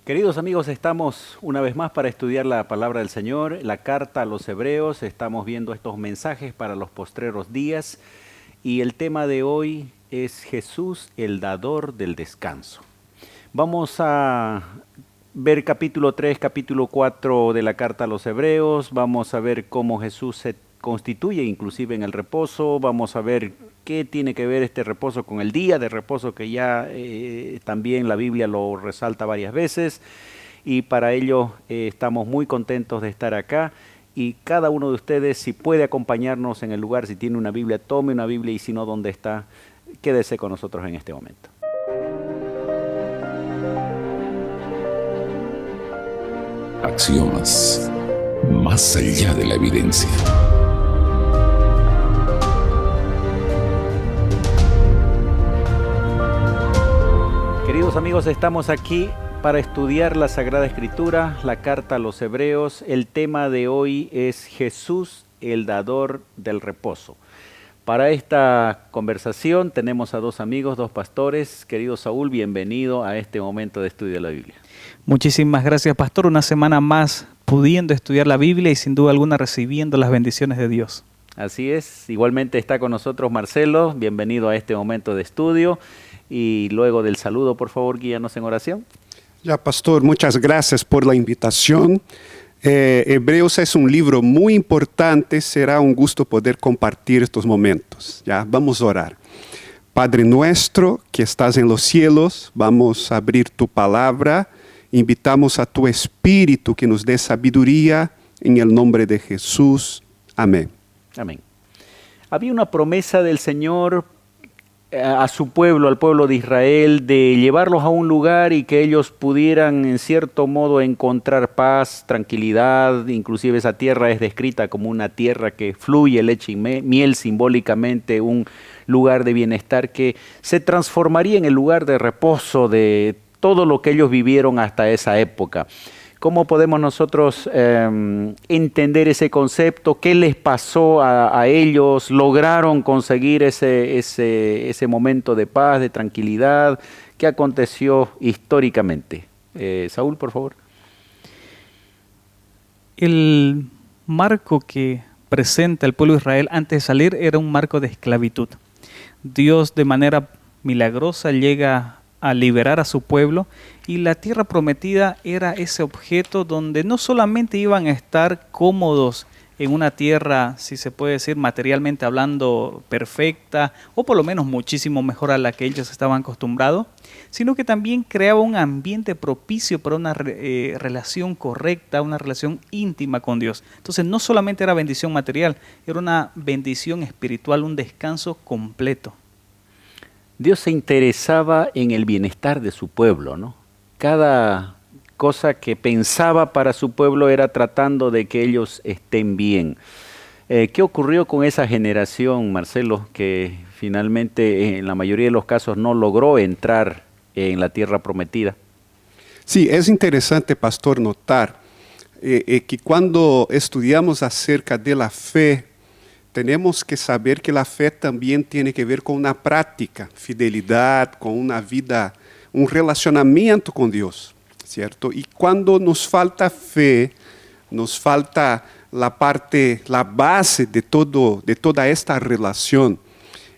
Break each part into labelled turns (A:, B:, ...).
A: Queridos amigos, estamos una vez más para estudiar la palabra del Señor, la carta a los Hebreos. Estamos viendo estos mensajes para los postreros días y el tema de hoy es Jesús, el dador del descanso. Vamos a ver capítulo 3, capítulo 4 de la carta a los Hebreos. Vamos a ver cómo Jesús se constituye inclusive en el reposo. Vamos a ver qué tiene que ver este reposo con el día de reposo que ya también la Biblia lo resalta varias veces. Y para ello estamos muy contentos de estar acá. Y cada uno de ustedes, si puede acompañarnos en el lugar, si tiene una Biblia, tome una Biblia, y si no, ¿dónde está? Quédese con nosotros en este momento.
B: Axiomas, más allá de la evidencia.
A: Queridos amigos, estamos aquí para estudiar la Sagrada Escritura, la carta a los Hebreos. El tema de hoy es Jesús, el dador del reposo. Para esta conversación tenemos a dos amigos, dos pastores. Querido Saúl, bienvenido a este momento de estudio de la Biblia.
C: Muchísimas gracias, pastor. Una semana más pudiendo estudiar la Biblia y sin duda alguna recibiendo las bendiciones de Dios.
A: Así es. Igualmente está con nosotros Marcelo. Bienvenido a este momento de estudio. Y luego del saludo, por favor, guíanos en oración.
D: Ya, pastor, muchas gracias por la invitación. Hebreos es un libro muy importante. Será un gusto poder compartir estos momentos. Ya, vamos a orar. Padre nuestro que estás en los cielos, vamos a abrir tu palabra. Invitamos a tu Espíritu que nos dé sabiduría en el nombre de Jesús. Amén.
A: Amén. Había una promesa del Señor a su pueblo, al pueblo de Israel, de llevarlos a un lugar y que ellos pudieran en cierto modo encontrar paz, tranquilidad. Inclusive esa tierra es descrita como una tierra que fluye leche y miel, simbólicamente un lugar de bienestar que se transformaría en el lugar de reposo de todo lo que ellos vivieron hasta esa época. ¿Cómo podemos nosotros entender ese concepto? ¿Qué les pasó a ellos? ¿Lograron conseguir ese momento de paz, de tranquilidad? ¿Qué aconteció históricamente? Saúl, por favor.
C: El marco que presenta el pueblo de Israel antes de salir era un marco de esclavitud. Dios de manera milagrosa llega a liberar a su pueblo y la tierra prometida era ese objeto donde no solamente iban a estar cómodos en una tierra, si se puede decir materialmente hablando, perfecta o por lo menos muchísimo mejor a la que ellos estaban acostumbrados, sino que también creaba un ambiente propicio para una relación correcta, una relación íntima con Dios. Entonces no solamente era bendición material, era una bendición espiritual, un descanso completo.
A: Dios se interesaba en el bienestar de su pueblo, ¿no? Cada cosa que pensaba para su pueblo era tratando de que ellos estén bien. ¿Qué ocurrió con esa generación, Marcelo, que finalmente en la mayoría de los casos no logró entrar en la tierra prometida?
D: Sí, es interesante, pastor, notar que cuando estudiamos acerca de la fe, tenemos que saber que la fe también tiene que ver con una práctica, fidelidad, con una vida, un relacionamiento con Dios, ¿cierto? Y cuando nos falta fe, nos falta la parte, la base de toda esta relación.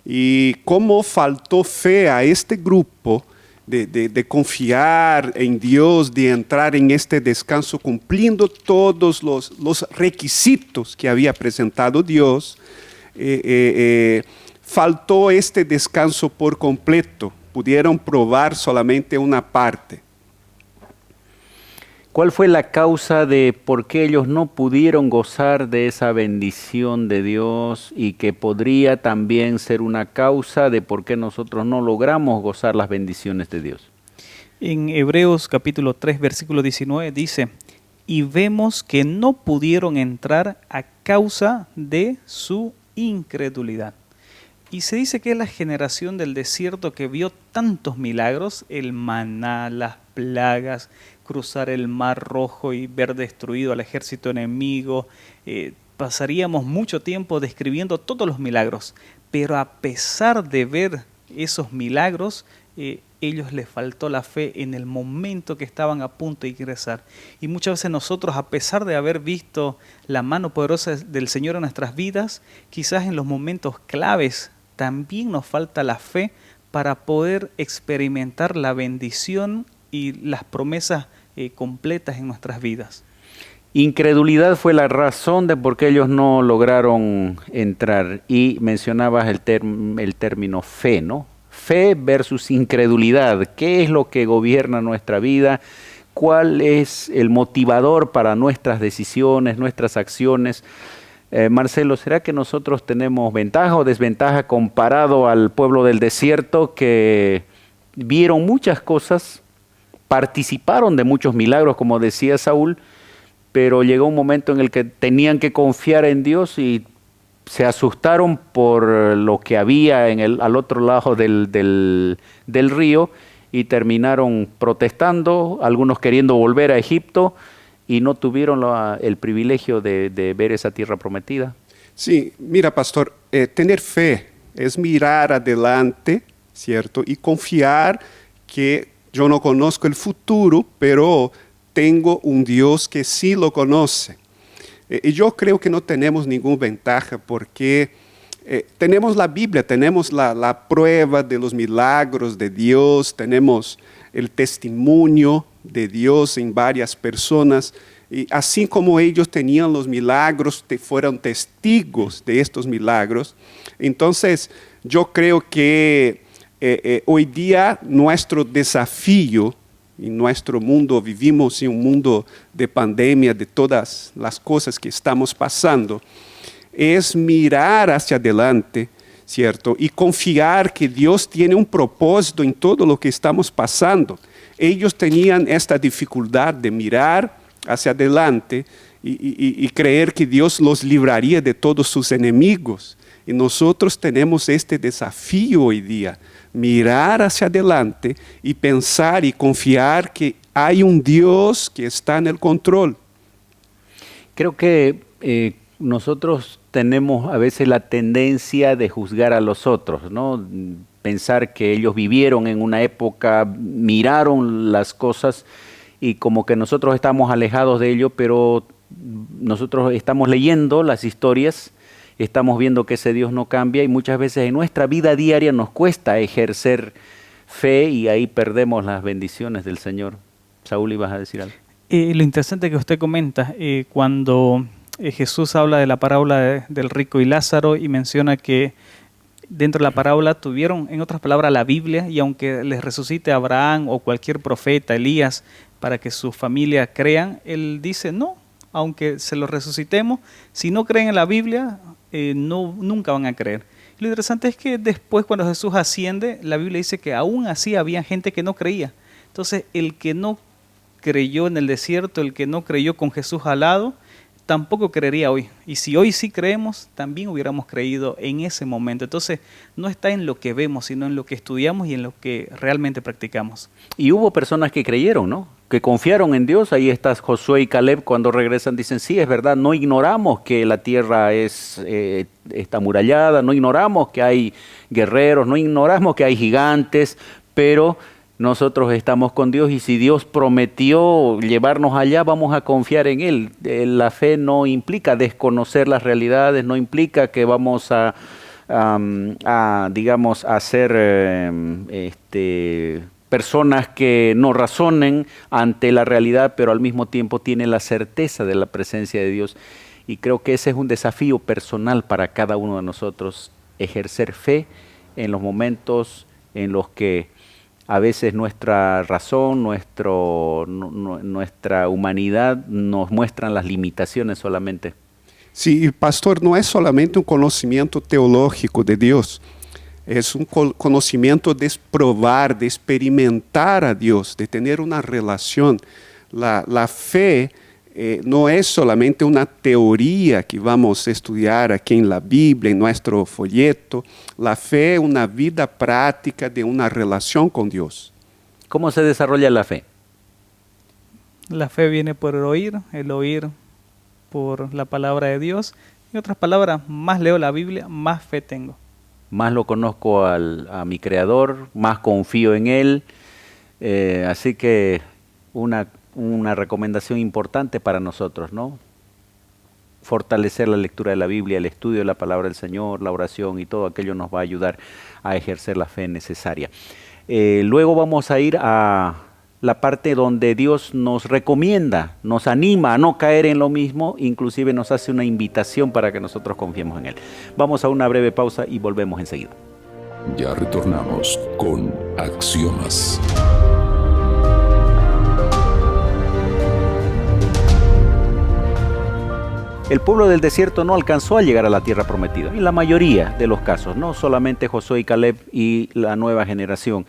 D: Y como faltó fe a este grupo de confiar en Dios, de entrar en este descanso cumpliendo todos los requisitos que había presentado Dios, faltó este descanso por completo. Pudieron probar solamente una parte.
A: ¿Cuál fue la causa de por qué ellos no pudieron gozar de esa bendición de Dios y que podría también ser una causa de por qué nosotros no logramos gozar las bendiciones de Dios?
C: En Hebreos capítulo 3, versículo 19 dice: y vemos que no pudieron entrar a causa de su incredulidad. Y se dice que es la generación del desierto que vio tantos milagros, el maná, las plagas, cruzar el mar rojo y ver destruido al ejército enemigo. Pasaríamos mucho tiempo describiendo todos los milagros, pero a pesar de ver esos milagros, ellos les faltó la fe en el momento que estaban a punto de ingresar. Y muchas veces nosotros, a pesar de haber visto la mano poderosa del Señor en nuestras vidas, quizás en los momentos claves también nos falta la fe para poder experimentar la bendición y las promesas completas en nuestras vidas.
A: Incredulidad fue la razón de por qué ellos no lograron entrar. Y mencionabas el término fe, ¿no? Fe versus incredulidad. ¿Qué es lo que gobierna nuestra vida? ¿Cuál es el motivador para nuestras decisiones, nuestras acciones? Marcelo, ¿será que nosotros tenemos ventaja o desventaja comparado al pueblo del desierto que vieron muchas cosas, participaron de muchos milagros, como decía Saúl, pero llegó un momento en el que tenían que confiar en Dios y se asustaron por lo que había al otro lado del río y terminaron protestando, algunos queriendo volver a Egipto y no tuvieron el privilegio de ver esa tierra prometida?
D: Sí, mira, pastor, tener fe es mirar adelante, ¿cierto? Y confiar que yo no conozco el futuro, pero tengo un Dios que sí lo conoce. Y yo creo que no tenemos ninguna ventaja porque tenemos la Biblia, tenemos la prueba de los milagros de Dios, tenemos el testimonio de Dios en varias personas. Y así como ellos tenían los milagros, fueron testigos de estos milagros. Entonces, yo creo que hoy día nuestro desafío en nuestro mundo, vivimos en un mundo de pandemia, de todas las cosas que estamos pasando, es mirar hacia adelante, ¿cierto? Y confiar que Dios tiene un propósito en todo lo que estamos pasando. Ellos tenían esta dificultad de mirar hacia adelante y creer que Dios los libraría de todos sus enemigos. Y nosotros tenemos este desafío hoy día, mirar hacia adelante y pensar y confiar que hay un Dios que está en el control.
A: Creo que nosotros tenemos a veces la tendencia de juzgar a los otros, ¿no? Pensar que ellos vivieron en una época, miraron las cosas y como que nosotros estamos alejados de ello, pero nosotros estamos leyendo las historias, estamos viendo que ese Dios no cambia y muchas veces en nuestra vida diaria nos cuesta ejercer fe y ahí perdemos las bendiciones del Señor. Saúl, ¿ibas a decir algo?
C: Lo interesante que usted comenta, cuando Jesús habla de la parábola del rico y Lázaro y menciona que dentro de la parábola tuvieron, en otras palabras, la Biblia, y aunque les resucite Abraham o cualquier profeta, Elías, para que su familia crean, él dice, no, aunque se los resucitemos, si no creen en la Biblia, nunca van a creer. Y lo interesante es que después, cuando Jesús asciende, la Biblia dice que aún así había gente que no creía. Entonces, el que no creyó en el desierto, el que no creyó con Jesús al lado, tampoco creería hoy. Y si hoy sí creemos, también hubiéramos creído en ese momento. Entonces, no está en lo que vemos, sino en lo que estudiamos y en lo que realmente practicamos. Y
A: hubo personas que creyeron, ¿no? Que confiaron en Dios. Ahí está Josué y Caleb cuando regresan, dicen, sí, es verdad, no ignoramos que la tierra está amurallada, no ignoramos que hay guerreros, no ignoramos que hay gigantes, pero nosotros estamos con Dios y si Dios prometió llevarnos allá, vamos a confiar en Él. La fe no implica desconocer las realidades, no implica que vamos a ser personas que no razonen ante la realidad, pero al mismo tiempo tienen la certeza de la presencia de Dios. Y creo que ese es un desafío personal para cada uno de nosotros, ejercer fe en los momentos en los que a veces nuestra razón, nuestra humanidad nos muestran las limitaciones solamente.
D: Sí, pastor, no es solamente un conocimiento teológico de Dios, es un conocimiento de probar, de experimentar a Dios, de tener una relación. La fe no es solamente una teoría que vamos a estudiar aquí en la Biblia, en nuestro folleto. La fe es una vida práctica de una relación con Dios.
A: ¿Cómo se desarrolla la fe?
C: La fe viene por el oír por la palabra de Dios. En otras palabras, más leo la Biblia, más fe tengo.
A: más lo conozco a mi Creador, más confío en Él. Así que una recomendación importante para nosotros, ¿no? Fortalecer la lectura de la Biblia, el estudio de la palabra del Señor, la oración y todo aquello nos va a ayudar a ejercer la fe necesaria. Luego vamos a ir a la parte donde Dios nos recomienda, nos anima a no caer en lo mismo, inclusive nos hace una invitación para que nosotros confiemos en Él. Vamos a una breve pausa y volvemos enseguida.
B: Ya retornamos con Axiomas.
A: El pueblo del desierto no alcanzó a llegar a la tierra prometida, en la mayoría de los casos, no solamente Josué y Caleb y la nueva generación.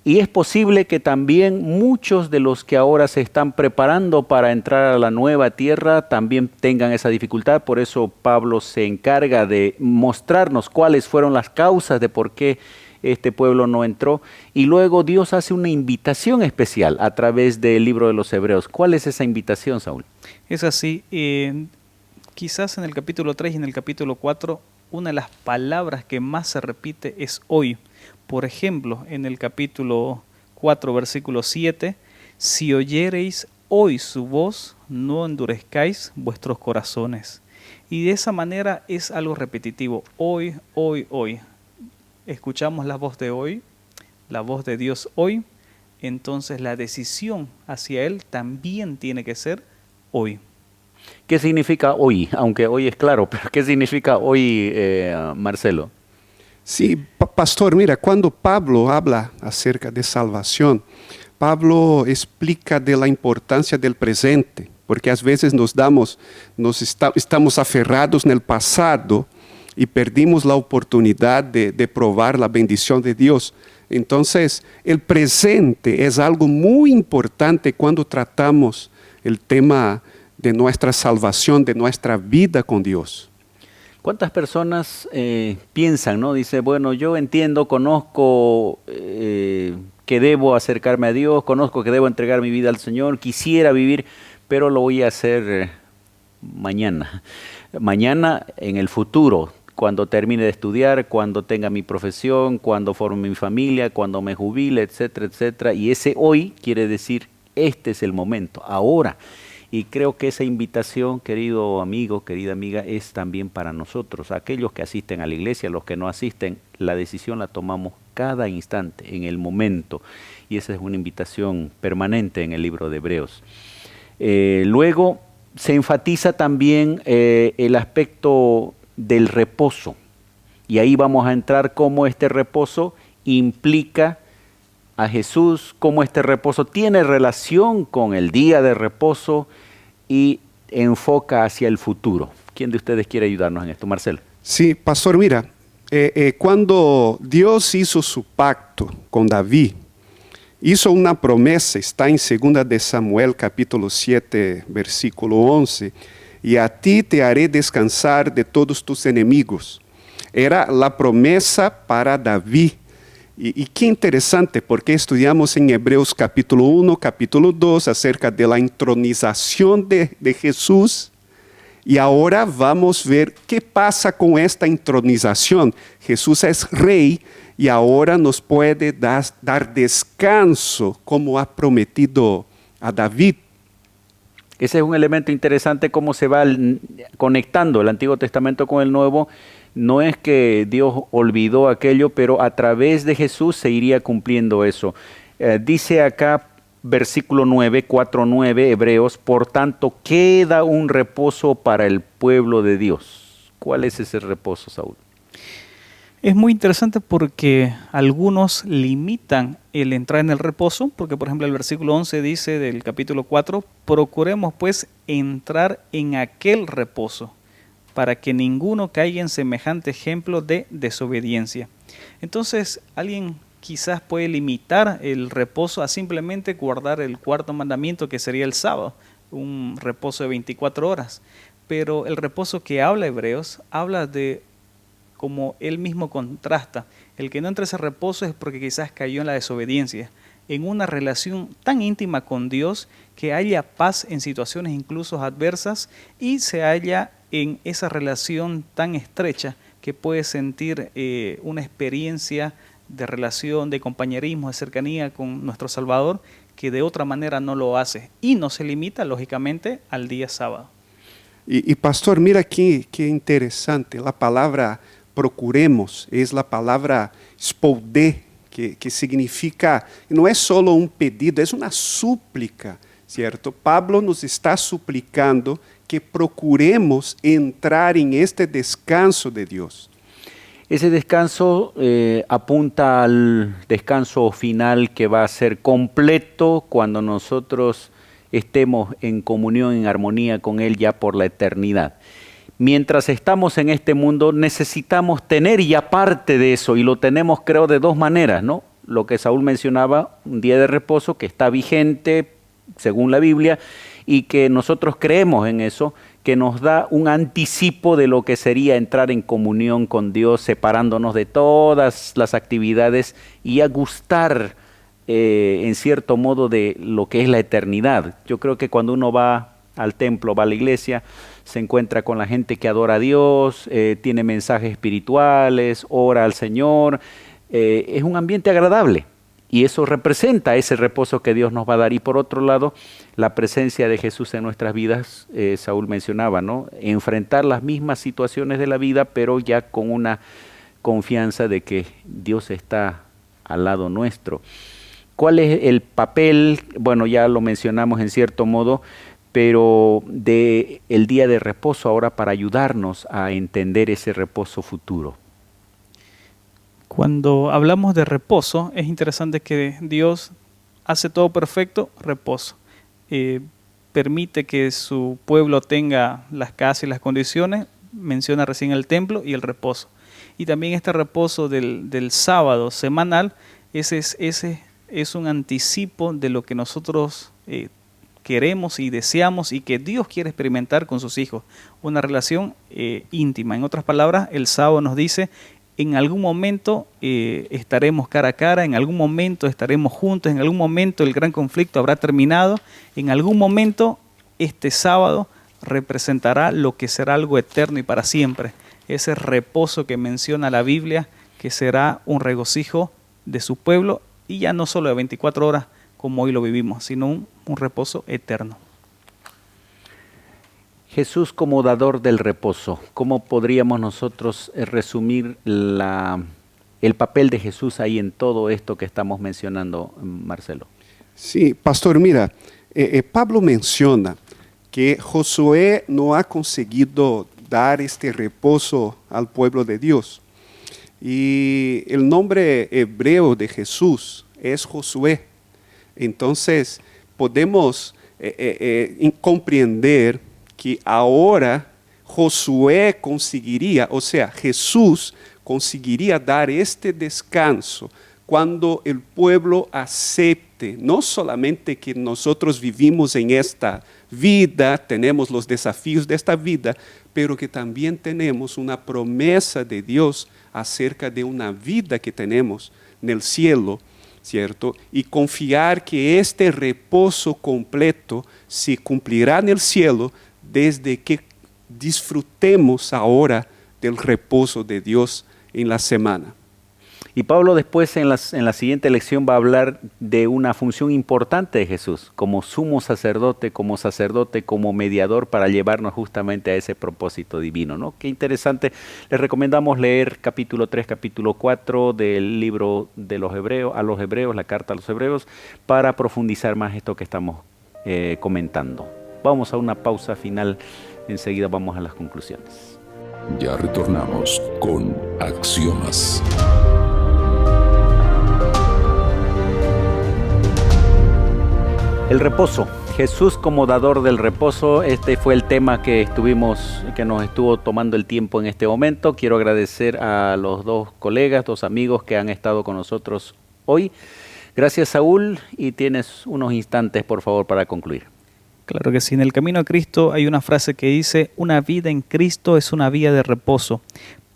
A: Y es posible que también muchos de los que ahora se están preparando para entrar a la nueva tierra también tengan esa dificultad. Por eso Pablo se encarga de mostrarnos cuáles fueron las causas de por qué este pueblo no entró. Y luego Dios hace una invitación especial a través del libro de los Hebreos. ¿Cuál es esa invitación, Saúl?
C: Es así. Quizás en el capítulo 3 y en el capítulo 4, una de las palabras que más se repite es hoy. Por ejemplo, en el capítulo 4, versículo 7, si oyereis hoy su voz, no endurezcáis vuestros corazones. Y de esa manera es algo repetitivo. Hoy, hoy, hoy. Escuchamos la voz de hoy, la voz de Dios hoy. Entonces la decisión hacia Él también tiene que ser hoy.
A: ¿Qué significa hoy? Aunque hoy es claro, pero ¿qué significa hoy, Marcelo?
D: Sí, pastor, mira, cuando Pablo habla acerca de salvación, Pablo explica de la importancia del presente, porque a veces estamos aferrados en el pasado y perdimos la oportunidad de probar la bendición de Dios. Entonces, el presente es algo muy importante cuando tratamos el tema de nuestra salvación, de nuestra vida con Dios.
A: ¿Cuántas personas piensan, no? Dice, bueno, yo entiendo, conozco que debo acercarme a Dios, conozco que debo entregar mi vida al Señor, quisiera vivir, pero lo voy a hacer mañana. Mañana en el futuro, cuando termine de estudiar, cuando tenga mi profesión, cuando forme mi familia, cuando me jubile, etcétera, etcétera. Y ese hoy quiere decir, este es el momento, ahora. Y creo que esa invitación, querido amigo, querida amiga, es también para nosotros. Aquellos que asisten a la iglesia, los que no asisten, la decisión la tomamos cada instante, en el momento. Y esa es una invitación permanente en el libro de Hebreos. Luego se enfatiza también el aspecto del reposo. Y ahí vamos a entrar cómo este reposo implica a Jesús, cómo este reposo tiene relación con el día de reposo y enfoca hacia el futuro. ¿Quién de ustedes quiere ayudarnos en esto? Marcelo.
D: Sí, pastor, mira, cuando Dios hizo su pacto con David, hizo una promesa, está en 2 de Samuel capítulo 7, versículo 11, y a ti te haré descansar de todos tus enemigos. Era la promesa para David. Y qué interesante, porque estudiamos en Hebreos capítulo 1, capítulo 2, acerca de la entronización de Jesús. Y ahora vamos a ver qué pasa con esta entronización. Jesús es rey y ahora nos puede dar descanso como ha prometido a David.
A: Ese es un elemento interesante, cómo se va conectando el Antiguo Testamento con el Nuevo. No es que Dios olvidó aquello, pero a través de Jesús se iría cumpliendo eso. Dice acá, versículo 9, 4:9, Hebreos, por tanto, queda un reposo para el pueblo de Dios. ¿Cuál es ese reposo, Saúl?
C: Es muy interesante porque algunos limitan el entrar en el reposo, porque por ejemplo el versículo 11 dice del capítulo 4, procuremos pues entrar en aquel reposo, para que ninguno caiga en semejante ejemplo de desobediencia. Entonces, alguien quizás puede limitar el reposo a simplemente guardar el cuarto mandamiento, que sería el sábado, un reposo de 24 horas. Pero el reposo que habla Hebreos, habla de, como él mismo contrasta, el que no entra a ese reposo es porque quizás cayó en la desobediencia, en una relación tan íntima con Dios que haya paz en situaciones incluso adversas y se halla en esa relación tan estrecha que puede sentir una experiencia de relación, de compañerismo, de cercanía con nuestro Salvador, que de otra manera no lo hace. Y no se limita, lógicamente, al día sábado.
D: Y pastor, mira qué interesante, la palabra procuremos es la palabra spoudé, que significa, no es solo un pedido, es una súplica, ¿cierto? Pablo nos está suplicando que procuremos entrar en este descanso de Dios.
A: Ese descanso apunta al descanso final que va a ser completo cuando nosotros estemos en comunión, en armonía con Él ya por la eternidad. Mientras estamos en este mundo necesitamos tener ya parte de eso y lo tenemos creo de dos maneras, ¿no? Lo que Saúl mencionaba, un día de reposo que está vigente según la Biblia y que nosotros creemos en eso, que nos da un anticipo de lo que sería entrar en comunión con Dios, separándonos de todas las actividades y a gustar en cierto modo de lo que es la eternidad. Yo creo que cuando uno va al templo, va a la iglesia, se encuentra con la gente que adora a Dios, tiene mensajes espirituales, ora al Señor, es un ambiente agradable. Y eso representa ese reposo que Dios nos va a dar. Y por otro lado, la presencia de Jesús en nuestras vidas, Saúl mencionaba, ¿no? Enfrentar las mismas situaciones de la vida, pero ya con una confianza de que Dios está al lado nuestro. ¿Cuál es el papel? Bueno, ya lo mencionamos en cierto modo, pero de el día de reposo ahora para ayudarnos a entender ese reposo futuro.
C: Cuando hablamos de reposo, es interesante que Dios hace todo perfecto, reposo. Permite que su pueblo tenga las casas y las condiciones, menciona recién el templo y el reposo. Y también este reposo del sábado semanal, ese es un anticipo de lo que nosotros queremos y deseamos y que Dios quiere experimentar con sus hijos. Una relación íntima. En otras palabras, el sábado nos dice, en algún momento estaremos cara a cara, en algún momento estaremos juntos, en algún momento el gran conflicto habrá terminado, en algún momento este sábado representará lo que será algo eterno y para siempre. Ese reposo que menciona la Biblia, que será un regocijo de su pueblo y ya no solo de 24 horas como hoy lo vivimos, sino un reposo eterno.
A: Jesús como dador del reposo, ¿cómo podríamos nosotros resumir el papel de Jesús ahí en todo esto que estamos mencionando, Marcelo?
D: Sí, pastor, mira, Pablo menciona que Josué no ha conseguido dar este reposo al pueblo de Dios. Y el nombre hebreo de Jesús es Josué. Entonces, podemos comprender que ahora Josué conseguiría, o sea, Jesús conseguiría dar este descanso cuando el pueblo acepte, no solamente que nosotros vivimos en esta vida, tenemos los desafíos de esta vida, pero que también tenemos una promesa de Dios acerca de una vida que tenemos en el cielo, ¿cierto? Y confiar que este reposo completo se cumplirá en el cielo desde que disfrutemos ahora del reposo de Dios en la semana.
A: Y Pablo después en la siguiente lección va a hablar de una función importante de Jesús, como sumo sacerdote, como mediador para llevarnos justamente a ese propósito divino, ¿no? Qué interesante. Les recomendamos leer capítulo 3, capítulo 4 del libro de los Hebreos, a los Hebreos, la carta a los Hebreos, para profundizar más esto que estamos comentando. Vamos a una pausa final, enseguida vamos a las conclusiones.
B: Ya retornamos con Axiomas.
A: El reposo. Jesús como dador del reposo. Este fue el tema que nos estuvo tomando el tiempo en este momento. Quiero agradecer a los dos colegas, dos amigos que han estado con nosotros hoy. Gracias, Saúl, y tienes unos instantes, por favor, para concluir.
C: Claro que sí, en el camino a Cristo hay una frase que dice, una vida en Cristo es una vía de reposo.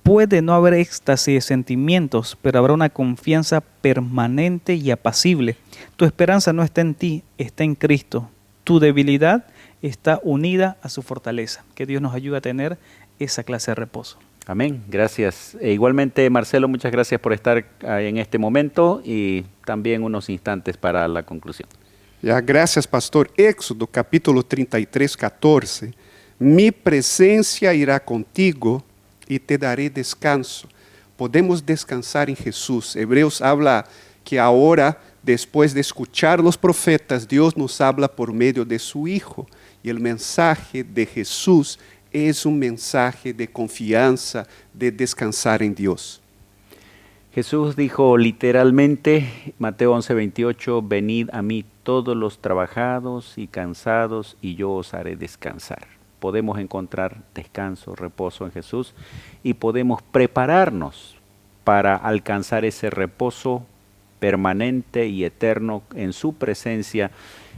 C: Puede no haber éxtasis de sentimientos, pero habrá una confianza permanente y apacible. Tu esperanza no está en ti, está en Cristo. Tu debilidad está unida a su fortaleza. Que Dios nos ayude a tener esa clase de reposo.
A: Amén, gracias. E igualmente, Marcelo, muchas gracias por estar en este momento y también unos instantes para la conclusión.
D: Ya, gracias, pastor. Éxodo, capítulo 33, 14. Mi presencia irá contigo y te daré descanso. Podemos descansar en Jesús. Hebreos habla que ahora, después de escuchar los profetas, Dios nos habla por medio de su Hijo. Y el mensaje de Jesús es un mensaje de confianza, de descansar en Dios.
A: Jesús dijo literalmente, Mateo 11:28, venid a mí todos los trabajados y cansados y yo os haré descansar. Podemos encontrar descanso, reposo en Jesús y podemos prepararnos para alcanzar ese reposo permanente y eterno en su presencia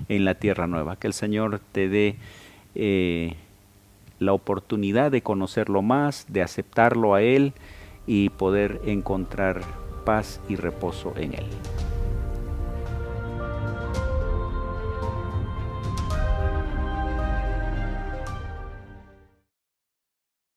A: en la tierra nueva. Que el Señor te dé la oportunidad de conocerlo más, de aceptarlo a Él y poder encontrar paz y reposo en Él.